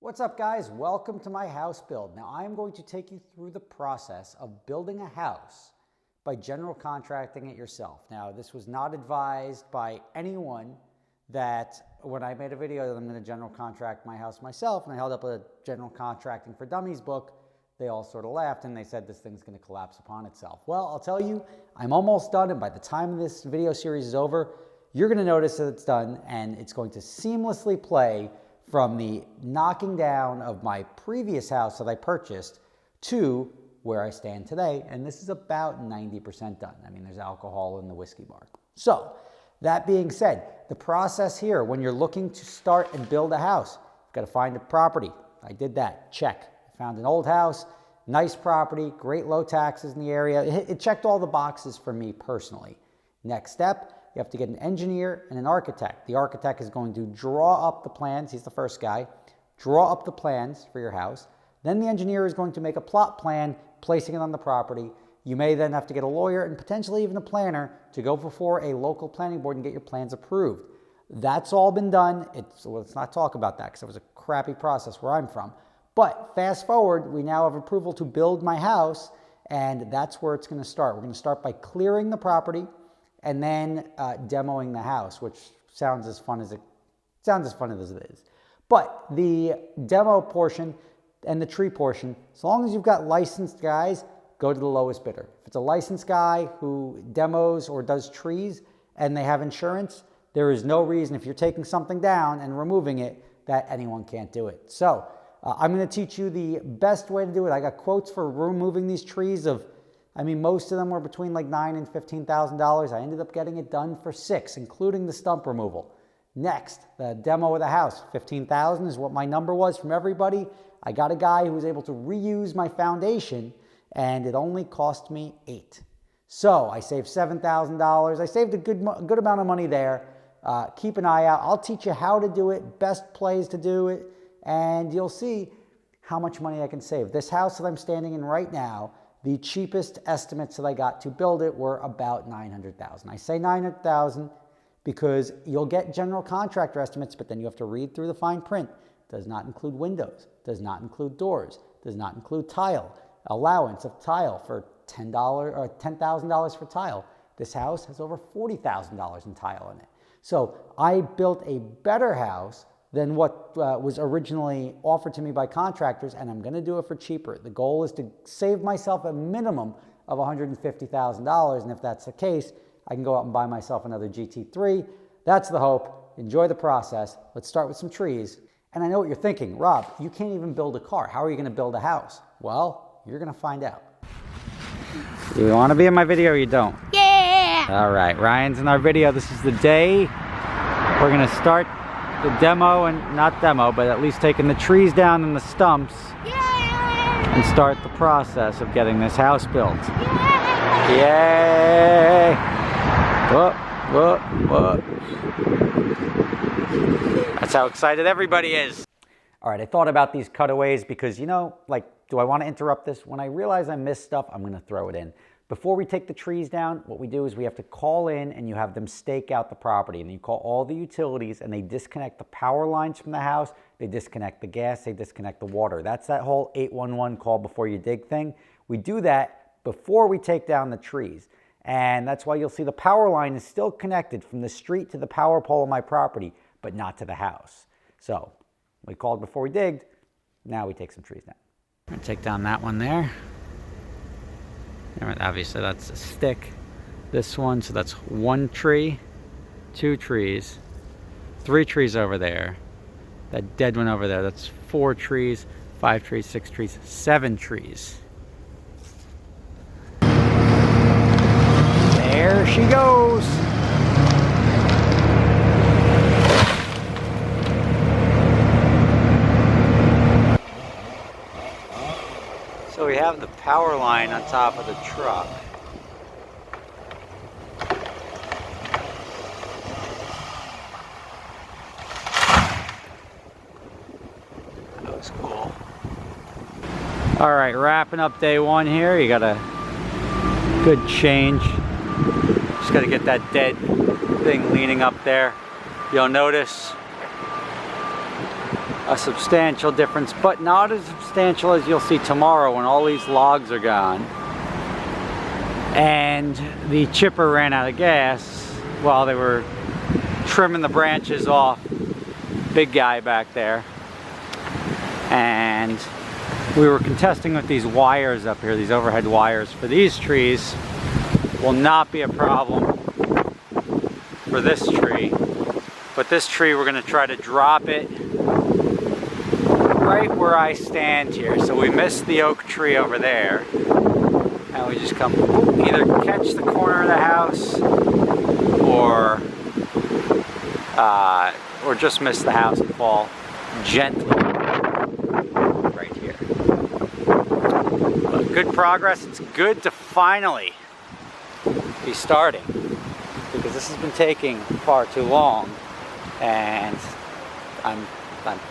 What's up, guys? Welcome to my house build. Now I'm going to take you through the process of building a house by general contracting it yourself. Now this was not advised by anyone that when I made a video that I'm going to general contract my house myself, and I held up a general contracting for dummies book, they all sort of laughed and they said this thing's going to collapse upon itself. Well, I'll tell you, I'm almost done, and by the time this video series is over, you're going to notice that it's done, and it's going to seamlessly play from the knocking down of my previous house that I purchased to where I stand today. And this is about 90% done. I mean, there's alcohol in the whiskey bar. So that being said, the process here, when you're looking to start and build a house, you've got to find a property. I did that, check. I found an old house, nice property, great low taxes in the area. It checked all the boxes for me personally. Next step, you have to get an engineer and an architect. The architect is going to draw up the plans. He's the first guy. Draw up the plans for your house. Then the engineer is going to make a plot plan, placing it on the property. You may then have to get a lawyer and potentially even a planner to go before a local planning board and get your plans approved. That's all been done. Let's not talk about that because it was a crappy process where I'm from. But fast forward, we now have approval to build my house, and that's where it's going to start. We're going to start by clearing the property and then demoing the house, which sounds as fun as it is. But the demo portion and the tree portion, as long as you've got licensed guys, go to the lowest bidder. If it's a licensed guy who demos or does trees and they have insurance, there is no reason, if you're taking something down and removing it, that anyone can't do it. So I'm going to teach you the best way to do it. I got quotes for removing these trees of, most of them were between like $9,000 and $15,000. I ended up getting it done for $6,000, including the stump removal. Next, the demo of the house, $15,000 is what my number was from everybody. I got a guy who was able to reuse my foundation, and it only cost me $8,000. So I saved $7,000. I saved a good amount of money there. Keep an eye out. I'll teach you how to do it, best plays to do it, and you'll see how much money I can save. This house that I'm standing in right now, the cheapest estimates that I got to build it were about $900,000. I say $900,000 because you'll get general contractor estimates, but then you have to read through the fine print. Does not include windows, does not include doors, does not include tile, allowance of tile for $10 or $10,000 for tile. This house has over $40,000 in tile in it. So I built a better house than what was originally offered to me by contractors, and I'm going to do it for cheaper. The goal is to save myself a minimum of $150,000, and if that's the case, I can go out and buy myself another GT3. That's the hope. Enjoy the process. Let's start with some trees. And I know what you're thinking, Rob, you can't even build a car. How are you going to build a house? Well, you're going to find out. You want to be in my video or you don't? Yeah! All right, Ryan's in our video. This is the day we're going to start the demo, and not demo, but at least taking the trees down and the stumps. Yay! And start the process of getting this house built. Yay! Yay! Whoa, whoa, whoa. That's how excited everybody is. All right, I thought about these cutaways because, do I want to interrupt this? When I realize I missed stuff, I'm going to throw it in. Before we take the trees down, what we do is we have to call in and you have them stake out the property, and you call all the utilities and they disconnect the power lines from the house, they disconnect the gas, they disconnect the water. That's that whole 811 call before you dig thing. We do that before we take down the trees. And that's why you'll see the power line is still connected from the street to the power pole of my property, but not to the house. So we called before we digged, now we take some trees down. I'm gonna take down that one there. Obviously that's a stick. This one, so that's one tree, 2 trees, 3 trees over there. That dead one over there, that's 4 trees, 5 trees, 6 trees, 7 trees. There she goes. So we have the power line on top of the truck. That was cool. All right, wrapping up day 1 here. You got a good change. Just got to get that dead thing leaning up there. You'll notice a substantial difference, but not as substantial as you'll see tomorrow when all these logs are gone. And the chipper ran out of gas while they were trimming the branches off. Big guy back there. And we were contesting with these wires up here, these overhead wires for these trees. Will not be a problem for this tree. But this tree, we're gonna try to drop it right where I stand here. So we missed the oak tree over there. And we just come, either catch the corner of the house or just miss the house and fall gently right here. But good progress. It's good to finally be starting, because this has been taking far too long, and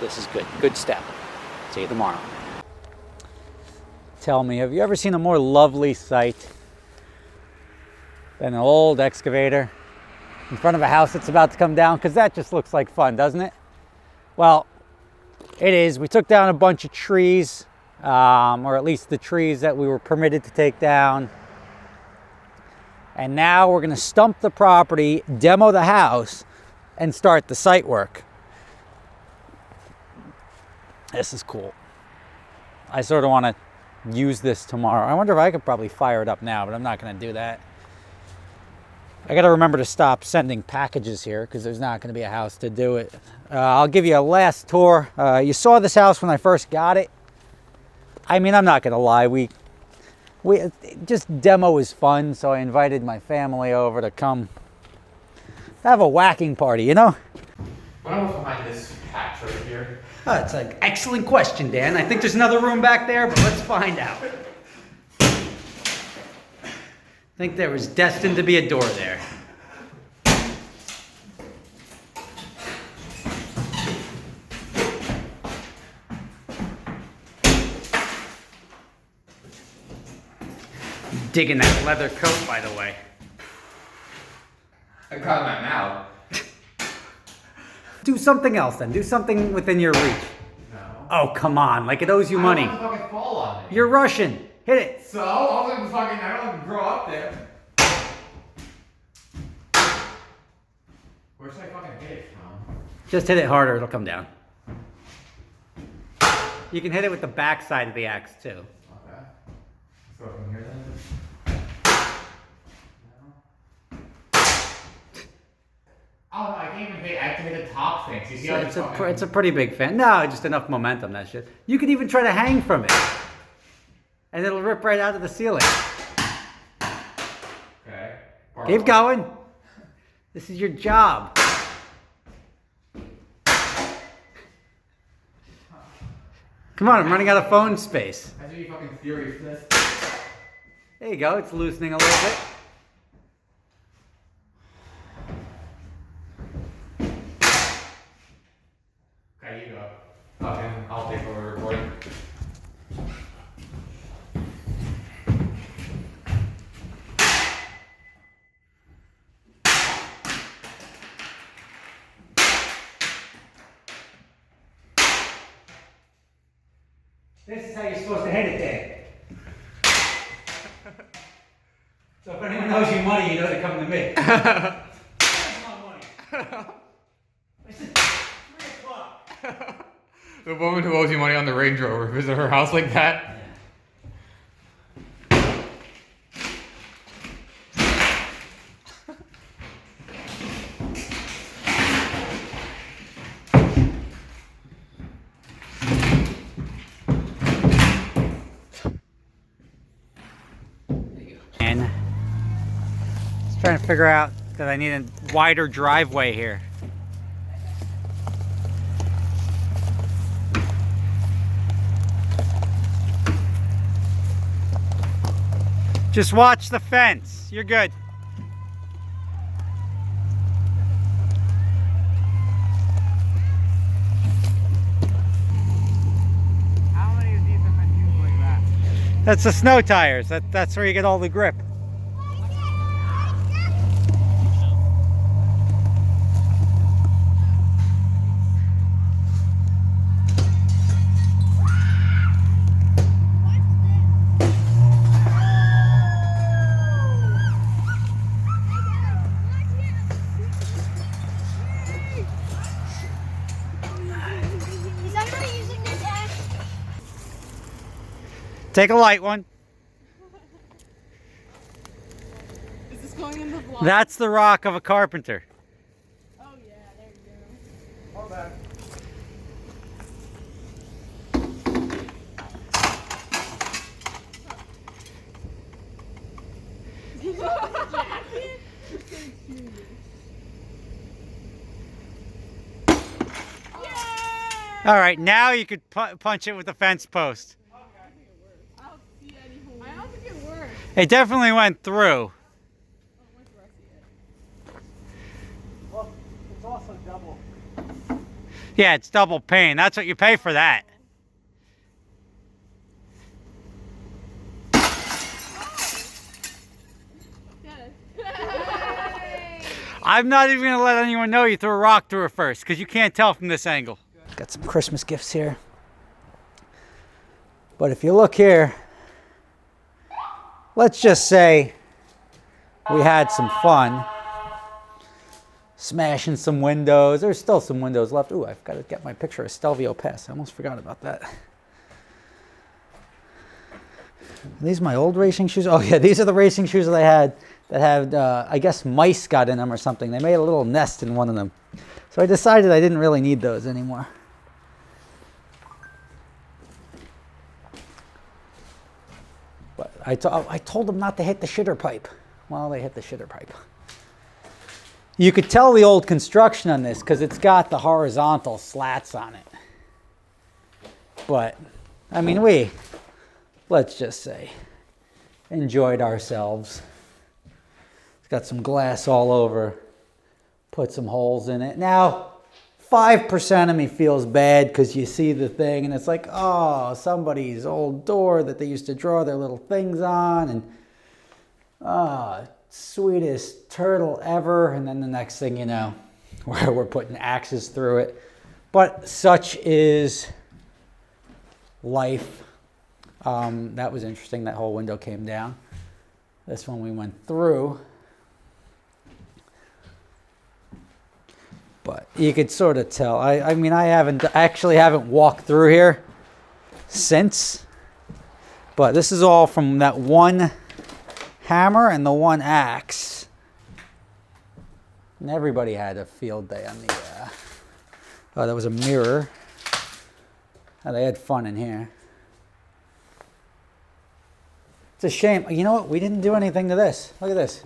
this is good. Good step. See you tomorrow. Tell me, have you ever seen a more lovely sight than an old excavator in front of a house that's about to come down? Because that just looks like fun, doesn't it? Well, it is. We took down a bunch of trees, or at least the trees that we were permitted to take down. And now we're going to stump the property, demo the house, and start the site work. This is cool. I sort of want to use this tomorrow. I wonder if I could probably fire it up now, but I'm not going to do that. I got to remember to stop sending packages here because there's not going to be a house to do it. I'll give you a last tour. You saw this house when I first got it. I mean, I'm not going to lie. We just demo is fun, so I invited my family over to come have a whacking party, you know? What else behind this hatch right here? Oh, it's an excellent question, Dan. I think there's another room back there, but let's find out. I think there was destined to be a door there. Digging that leather coat, by the way. I caught my mouth. Do something else then. Do something within your reach. No. Oh, come on. Like it owes you money. I don't want to fucking fall on me. You're Russian. Hit it. So, I don't want to grow up there. Where should I fucking hit it from? Just hit it harder. It'll come down. You can hit it with the back side of the axe, too. Okay. So from here then? Oh, no, I can't even hit. I have to hit the top thing. So you see how It's a pretty big fan. No, just enough momentum, that shit. You could even try to hang from it. And it'll rip right out of the ceiling. Okay. Keep going. This is your job. Come on, I'm running out of phone space. That's what you fucking theory for this. There you go, it's loosening a little bit. Okay, you go. Okay, I'll take over recording. This is how you're supposed to hit it there. So if anyone owes you money, you know to come to me. Where's my money? It's 3 o'clock. The woman who owes you money on the Range Rover, visit her house like that? And just trying to figure out that I need a wider driveway here. Just watch the fence. You're good. How many of these have been used like that? That's the snow tires. That's where you get all the grip. Take a light one. Is this going in the vlog? That's the rock of a carpenter. Oh yeah, there you go. Hold on. All right, now you could punch it with a fence post. I don't see any holes. I don't think it works. It definitely went through. Oh, where's the rest of it? Well, it's also double. Yeah, it's double pane. That's what you pay for that. I'm not even going to let anyone know you threw a rock through it first, because you can't tell from this angle. Got some Christmas gifts here. But if you look here, let's just say we had some fun smashing some windows. There's still some windows left. Ooh, I've got to get my picture of Stelvio Pass. I almost forgot about that. Are these my old racing shoes? Oh yeah, these are the racing shoes that I had that had, I guess, mice got in them or something. They made a little nest in one of them. So I decided I didn't really need those anymore. But I told them not to hit the shitter pipe. Well, they hit the shitter pipe. You could tell the old construction on this because it's got the horizontal slats on it. But, I mean, let's just say, enjoyed ourselves. It's got some glass all over. Put some holes in it. Now, 5% of me feels bad because you see the thing and it's like, oh, somebody's old door that they used to draw their little things on, and sweetest turtle ever. And then the next thing you know, we're putting axes through it. But such is life. That was interesting. That whole window came down. This one we went through. But you could sort of tell. I mean, I actually haven't walked through here since. But this is all from that one hammer and the one axe. And everybody had a field day on the... oh, that was a mirror. Oh, they had fun in here. It's a shame. You know what? We didn't do anything to this. Look at this.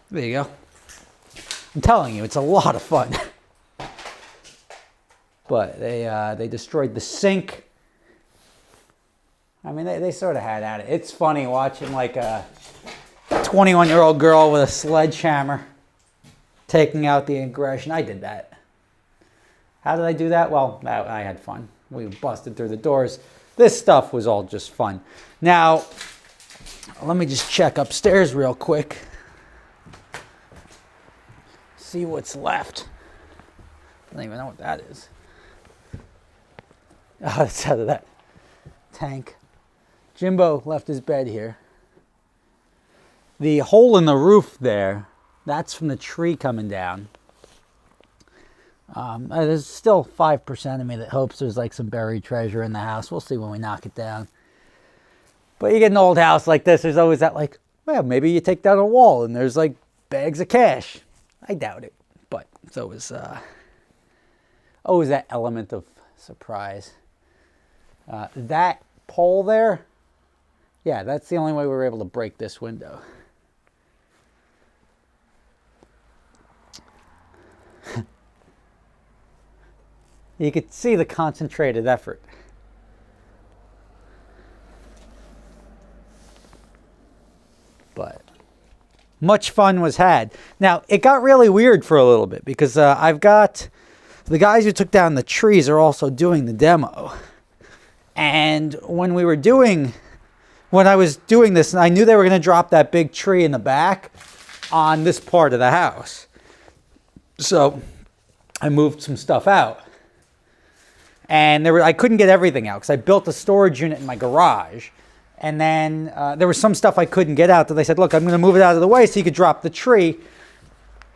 There you go. I'm telling you, it's a lot of fun. But they destroyed the sink. I mean, they sort of had at it. It's funny watching like a 21-year-old girl with a sledgehammer taking out the aggression. I did that. How did I do that? Well, I had fun. We busted through the doors. This stuff was all just fun. Now, let me just check upstairs real quick. See what's left. I don't even know what that is. Oh, it's out of that tank. Jimbo left his bed here. The hole in the roof there, that's from the tree coming down. There's still 5% of me that hopes there's like some buried treasure in the house. We'll see when we knock it down. But you get an old house like this, there's always that like, well, maybe you take down a wall and there's like bags of cash. I doubt it, but it's always that element of surprise. That pole there, yeah, that's the only way we were able to break this window. You could see the concentrated effort. But much fun was had. Now, it got really weird for a little bit because I've got the guys who took down the trees are also doing the demo. And when I was doing this, and I knew they were going to drop that big tree in the back on this part of the house. So I moved some stuff out. And I couldn't get everything out because I built a storage unit in my garage. And then there was some stuff I couldn't get out that they said, look, I'm going to move it out of the way so you could drop the tree.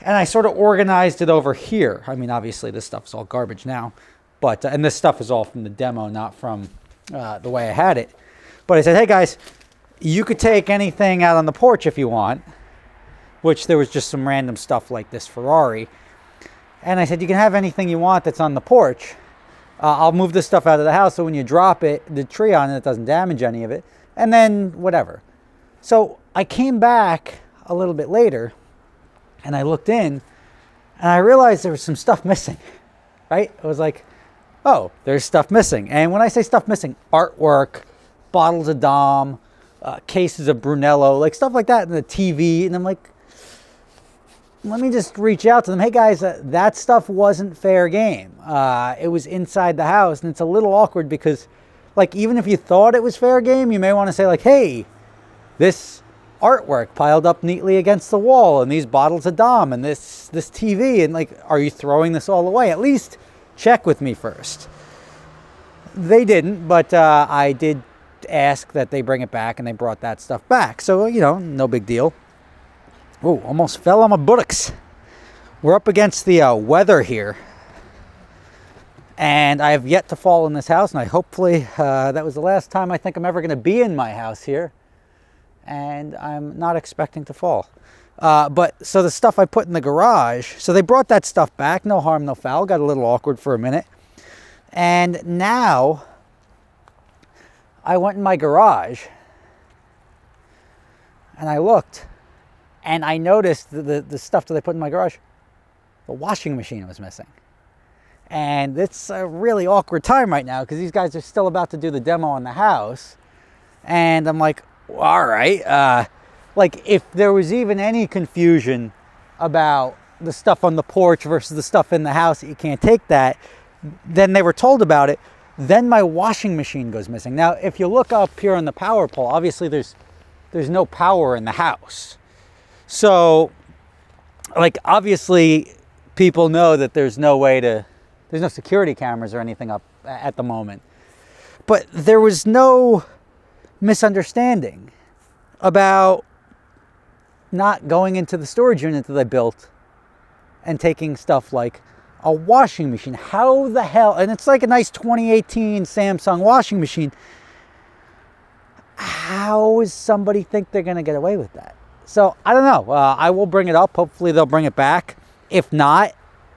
And I sort of organized it over here. I mean, obviously this stuff's all garbage now, but, and this stuff is all from the demo, not from the way I had it. But I said, hey guys, you could take anything out on the porch if you want, which there was just some random stuff like this Ferrari. And I said, you can have anything you want that's on the porch. I'll move this stuff out of the house so when you drop it, the tree on it doesn't damage any of it. And then whatever. So I came back a little bit later and I looked in and I realized there was some stuff missing, right? I was like, oh, there's stuff missing. And when I say stuff missing, artwork, bottles of Dom, cases of Brunello, like stuff like that, and the TV. And I'm like, let me just reach out to them. Hey guys, that stuff wasn't fair game. It was inside the house, and it's a little awkward because, like, even if you thought it was fair game, you may want to say like, hey, this artwork piled up neatly against the wall, and these bottles of Dom, and this TV, and like, are you throwing this all away? At least check with me first. They didn't, but I did ask that they bring it back, and they brought that stuff back. So, you know, no big deal. Oh, almost fell on my buttocks. We're up against the weather here. And I have yet to fall in this house. And I hopefully, that was the last time I think I'm ever going to be in my house here. And I'm not expecting to fall. But so the stuff I put in the garage, so they brought that stuff back. No harm, no foul. Got a little awkward for a minute. And now I went in my garage and I looked. And I noticed the stuff that they put in my garage, the washing machine was missing. And it's a really awkward time right now because these guys are still about to do the demo on the house. And I'm like, well, all right. Like if there was even any confusion about the stuff on the porch versus the stuff in the house, that you can't take that, then they were told about it. Then my washing machine goes missing. Now, if you look up here on the power pole, obviously there's no power in the house. So, like, obviously, people know that there's no security cameras or anything up at the moment. But there was no misunderstanding about not going into the storage unit that I built and taking stuff like a washing machine. How the hell, and it's like a nice 2018 Samsung washing machine. How does somebody think they're going to get away with that? So, I don't know. I will bring it up. Hopefully, they'll bring it back. If not,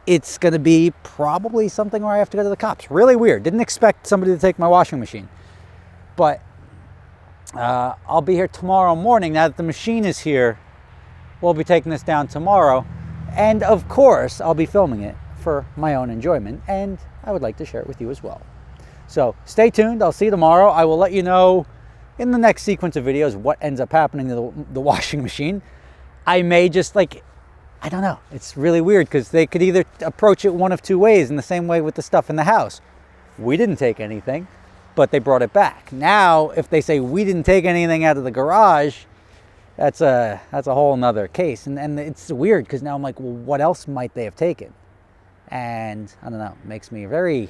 it's going to be probably something where I have to go to the cops. Really weird. Didn't expect somebody to take my washing machine. But I'll be here tomorrow morning. Now that the machine is here, we'll be taking this down tomorrow. And, of course, I'll be filming it for my own enjoyment. And I would like to share it with you as well. So, stay tuned. I'll see you tomorrow. I will let you know in the next sequence of videos what ends up happening to the washing machine. I may just like, I don't know. It's really weird because they could either approach it one of two ways, in the same way with the stuff in the house. We didn't take anything, but they brought it back. Now, if they say we didn't take anything out of the garage, that's a whole nother case. And it's weird because now I'm like, well, what else might they have taken? And I don't know, it makes me very,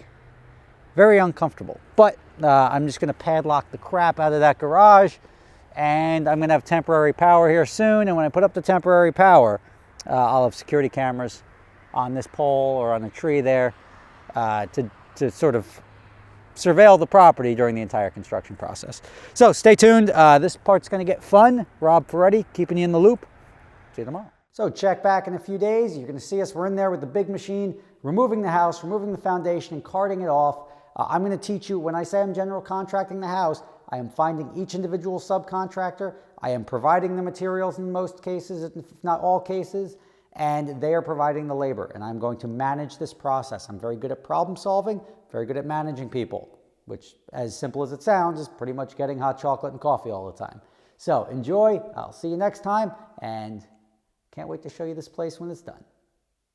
very uncomfortable. But I'm just going to padlock the crap out of that garage, and I'm going to have temporary power here soon. And when I put up the temporary power, I'll have security cameras on this pole or on a tree there to sort of surveil the property during the entire construction process. So stay tuned. This part's going to get fun. Rob Ferretti keeping you in the loop. See you tomorrow. So check back in a few days. You're going to see us. We're in there with the big machine, removing the house, removing the foundation, and carting it off. I'm going to teach you, when I say I'm general contracting the house, I am finding each individual subcontractor. I am providing the materials in most cases, if not all cases, and they are providing the labor. And I'm going to manage this process. I'm very good at problem solving, very good at managing people, which, as simple as it sounds, is pretty much getting hot chocolate and coffee all the time. So enjoy. I'll see you next time, and can't wait to show you this place when it's done.